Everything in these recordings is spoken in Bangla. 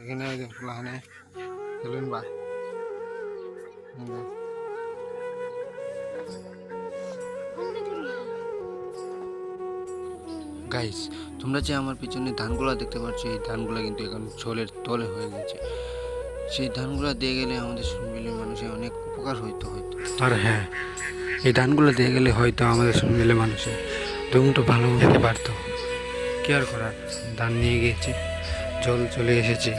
এখানে প্লানে চলুন বা গাইস, তোমরা যে আমার পিছনে ধানগুলো দেখতে পাচ্ছ, এই ধানগুলো কিন্তু এখন ঝোলের তলে হয়ে গেছে। সেই ধানগুলো দিয়ে গেলে আমাদের সুনবিলের মানুষের অনেক উপকার হইতো। আর হ্যাঁ, এই ধানগুলো দিয়ে গেলে হয়তো আমাদের সুনবিলের মানুষের দুমুটো ভালো খেতে পারতো। কি আর করার, ধান নিয়ে গিয়েছে, জল চলে এসেছে,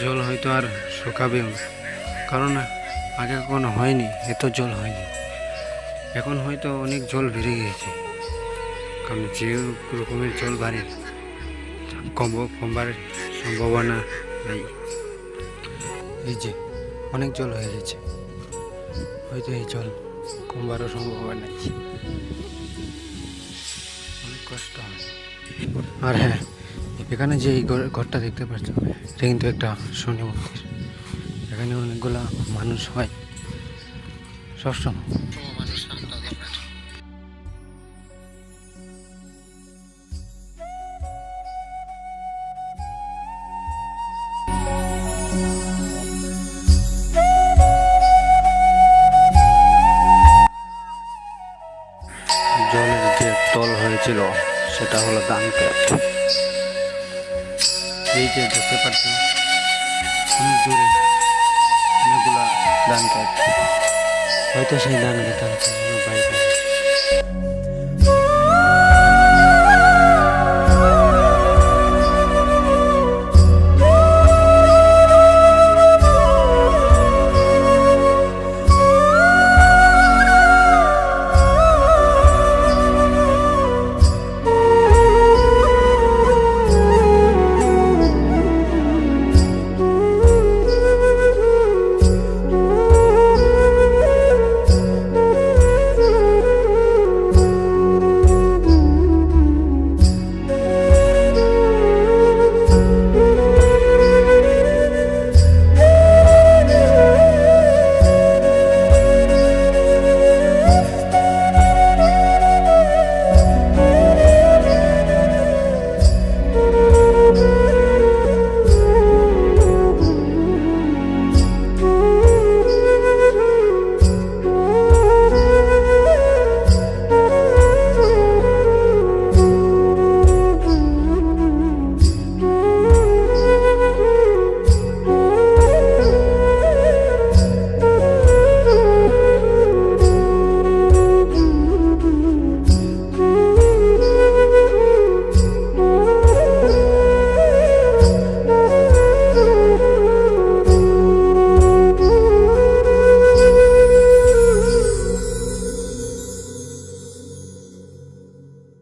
জল হয়তো আর শুকাবেও না, কারণ আগে কখনো হয়নি, এত জল হয়নি। এখন হয়তো অনেক জল বেড়ে গিয়েছে, কারণ যে রকমের জল বাড়ে কমবার সম্ভাবনা নেই। এই যে অনেক জল হয়ে গেছে, হয়তো এই জল কমবারও সম্ভাবনা নেই, অনেক কষ্ট হয়। আর হ্যাঁ, এখানে যে এই ঘরটা দেখতে পাচ্ছ, এটা কিন্তু একটা শনি মন্দির। এখানে অনেকগুলা মানুষ হয় সবসময়। জলের যে তল হয়েছিল সেটা হলো ধানক্ষেত। এই যে দেখতে পাচ্ছ অনেক দূরে অনেকগুলা ধানক্ষেত, হয়তো সেই ধানক্ষেত বাইরে